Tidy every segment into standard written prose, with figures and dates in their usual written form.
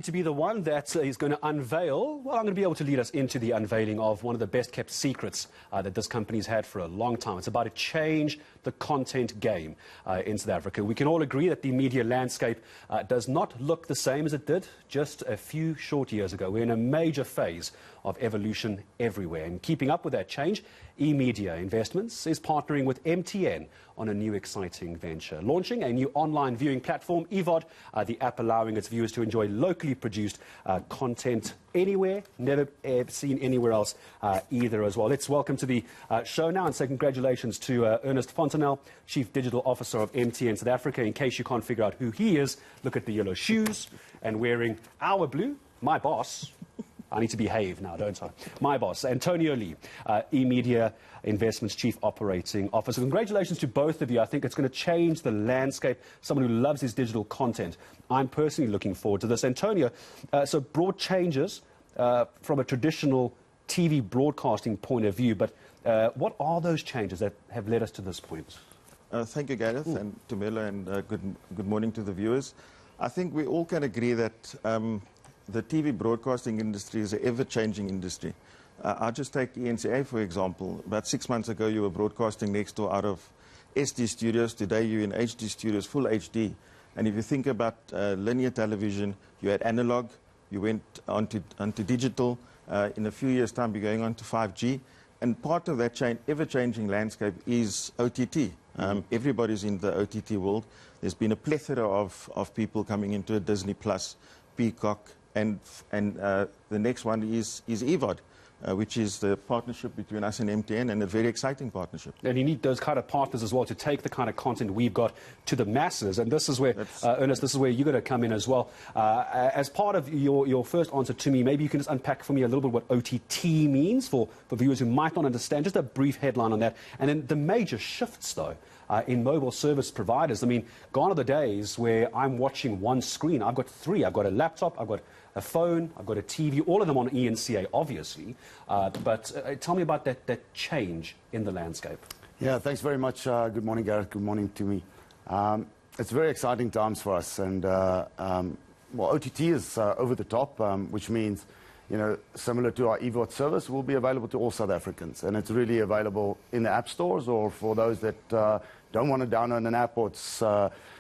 To be the one that is going to unveil, well, I'm going to be able to lead us into the unveiling of one of the best kept secrets that this company's had for a long time. It's about to change the content game in South Africa. We can all agree that the media landscape does not look the same as it did just a few short years ago. We're in a major phase of evolution everywhere. And keeping up with that change, eMedia Investments is partnering with MTN on a new exciting venture, launching a new online viewing platform, eVOD, the app allowing its viewers to enjoy locally produced content anywhere, never seen anywhere else either as well. Let's welcome to the show now and say congratulations to Ernest Fontenelle, Chief Digital Officer of MTN South Africa. In case you can't figure out who he is, look at the yellow shoes and wearing our blue, my boss. I need to behave now, don't I? My boss, Antonio Lee, eMedia Investments Chief Operating Officer. Congratulations to both of you. I think it's going to change the landscape. Someone who loves his digital content. I'm personally looking forward to this. Antonio, so broad changes from a traditional TV broadcasting point of view, but what are those changes that have led us to this point? Thank you, Gareth, and Tumelo, and good morning to the viewers. I think we all can agree that the TV broadcasting industry is an ever-changing industry. I'll just take eNCA, for example. About 6 months ago, you were broadcasting next door out of SD studios. Today, you're in HD studios, full HD. And if you think about linear television, you had analog, you went onto digital. In a few years' time, you're going on to 5G. And part of that ever-changing landscape is OTT. Everybody's in the OTT world. There's been a plethora of people coming into it, Disney+, Peacock, and the next one is eVOD, which is the partnership between us and MTN, and a very exciting partnership. And you need those kind of partners as well to take the kind of content we've got to the masses. And this is where, Ernest, this is where you're going to come in as well. As part of your first answer to me, maybe you can just unpack for me a little bit what OTT means for viewers who might not understand. Just a brief headline on that. And then the major shifts, though, in mobile service providers. I mean, gone are the days where I'm watching one screen. I've got three. I've got a laptop, I've got a phone, I've got a TV, all of them on eNCA, obviously. But tell me about that change in the landscape. Yeah, thanks very much. Good morning, Gareth. Good morning to me. It's very exciting times for us. And, well, OTT is over the top, which means, you know, similar to our eVOD service, will be available to all South Africans. And it's really available in the app stores, or for those that don't want to download an app, or it's,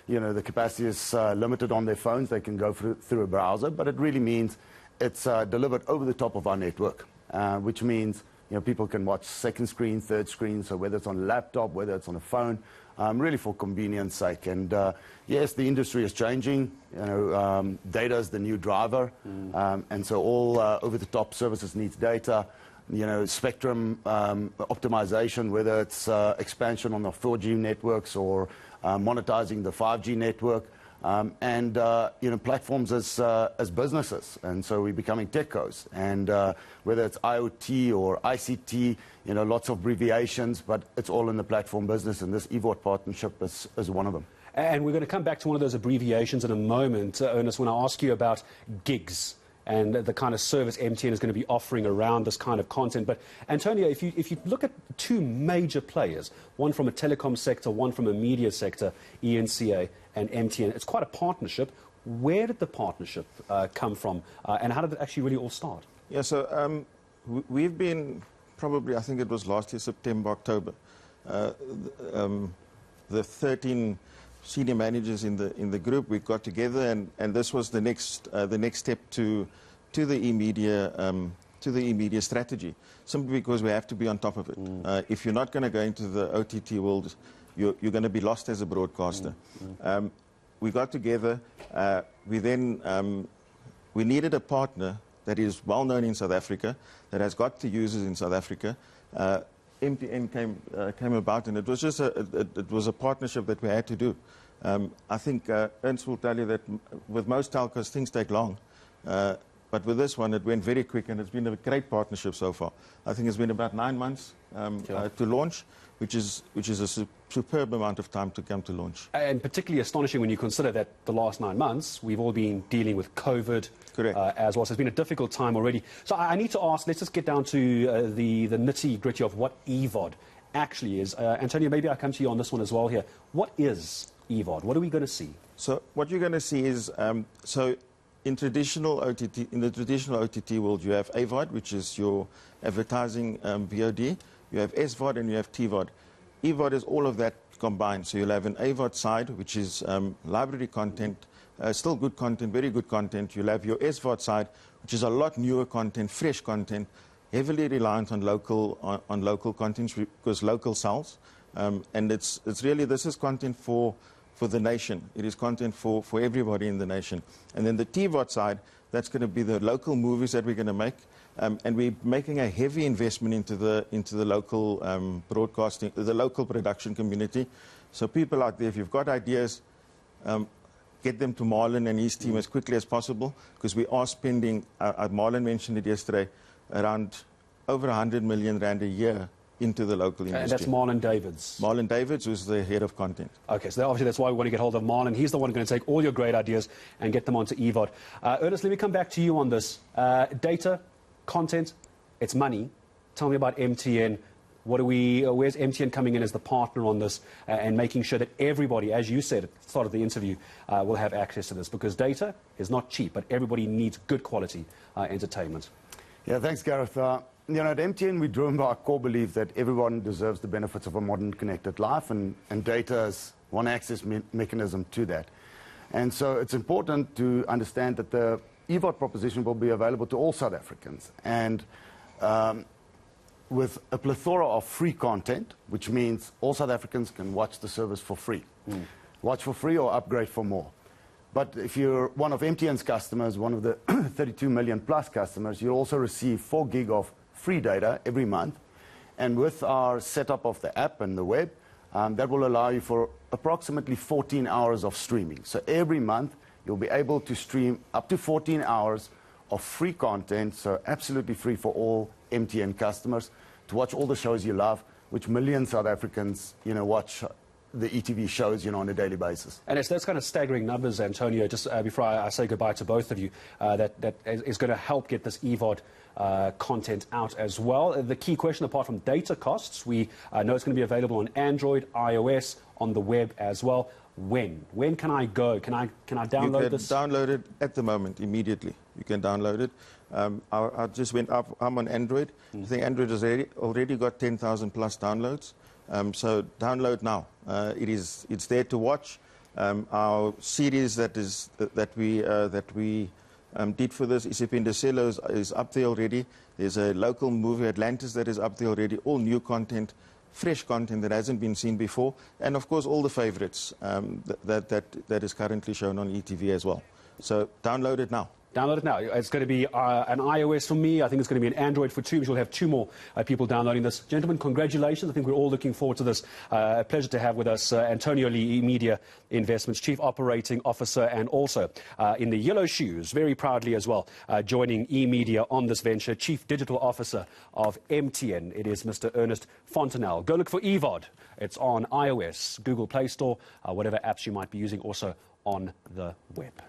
you know, the capacity is limited on their phones, they can go through a browser. But it really means it's delivered over the top of our network, which means, you know, people can watch second screen, third screen, so whether it's on a laptop, whether it's on a phone, really for convenience sake. And yes, the industry is changing. You know, data is the new driver, and so all over-the-top services needs data. You know, spectrum optimization, whether it's expansion on the 4G networks or monetizing the 5G network, and you know, platforms as businesses. And so we're becoming techcos. And whether it's IoT or ICT, you know, lots of abbreviations, but it's all in the platform business, and this eVOD partnership is one of them. And we're going to come back to one of those abbreviations in a moment, Ernest, when I ask you about gigs and the kind of service MTN is going to be offering around this kind of content. But, Antonio, if you look at two major players, one from a telecom sector, one from a media sector, eNCA and MTN, it's quite a partnership. Where did the partnership come from, and how did it actually really all start? Yeah, so we've been probably, I think it was last year, September, October, the 13 senior managers in the group, we got together, and this was the next step to the eMedia strategy, simply because we have to be on top of it. If you're not going to go into the OTT world, you're going to be lost as a broadcaster. We got together. We needed a partner that is well known in South Africa, that has got the users in South Africa. MTN came about, and it was just it was a partnership that we had to do. I think Ernst will tell you that with most telcos things take long, but with this one it went very quick, and it's been a great partnership so far. I think it's been about 9 months to launch, which is a superb amount of time to come to launch. And particularly astonishing when you consider that the last 9 months we've all been dealing with COVID. Correct. As well. So it's been a difficult time already. So I need to ask, let's just get down to the nitty-gritty of what eVOD actually is. Antonio, maybe I'll come to you on this one as well here. What is eVOD? What are we going to see? So what you're going to see is, so in the traditional OTT world, you have eVOD, which is your advertising VOD. You have SVOD and you have TVOD. eVOD is all of that combined. So you'll have an AVOD side, which is library content, still good content, very good content. You'll have your SVOD side, which is a lot newer content, fresh content, heavily reliant on local content because local sells. And it's really, this is content for the nation. It is content for everybody in the nation. And then the TVOD side, that's going to be the local movies that we're going to make. And we're making a heavy investment into the local broadcasting, the local production community. So people out there, if you've got ideas, get them to Marlon and his team as quickly as possible, because we are spending, Marlon mentioned it yesterday, around over 100 million rand a year into the local industry. And that's Marlon Davids. Marlon Davids, who's the head of content. Okay, so obviously that's why we want to get hold of Marlon. He's the one going to take all your great ideas and get them onto eVOD. Ernest, let me come back to you on this. Data, content, it's money. Tell me about MTN. Where's MTN coming in as the partner on this and making sure that everybody, as you said at the start of the interview, will have access to this? Because data is not cheap, but everybody needs good quality entertainment. Yeah, thanks, Gareth. You know, at MTN, we're driven by our core belief that everyone deserves the benefits of a modern connected life, and data is one access mechanism to that. And so it's important to understand that the eVOD proposition will be available to all South Africans. And with a plethora of free content, which means all South Africans can watch the service for free. Watch for free or upgrade for more. But if you're one of MTN's customers, one of the 32 million plus customers, you'll also receive 4 gig of free data every month. And with our setup of the app and the web, that will allow you for approximately 14 hours of streaming. So every month, you'll be able to stream up to 14 hours of free content, so absolutely free for all MTN customers, to watch all the shows you love, which millions of South Africans, watch the ETV shows, on a daily basis. And it's those kind of staggering numbers, Antonio, just before I say goodbye to both of you, that is going to help get this eVOD content out as well. The key question, apart from data costs, we know it's going to be available on Android, iOS, on the web as well. When can I go? Can I download this? You can download it at the moment, immediately. You can download it. I just went up. I'm on Android. I think Android has already got 10,000 plus downloads. So download now. It's there to watch. Our series that we did for this, Isipindaselo, is up there already. There's a local movie, Atlantis, that is up there already. All new content, fresh content that hasn't been seen before, and of course all the favorites that is currently shown on ETV as well. So download it now. Download it now. It's going to be an iOS for me. I think it's going to be an Android for 2. We shall have 2 more people downloading this. Gentlemen, congratulations. I think we're all looking forward to this. A pleasure to have with us Antonio Lee, eMedia Investments Chief Operating Officer, and also in the yellow shoes, very proudly as well, joining eMedia on this venture, Chief Digital Officer of MTN. It is Mr. Ernest Fontenelle. Go look for eVOD. It's on iOS, Google Play Store, whatever apps you might be using, also on the web.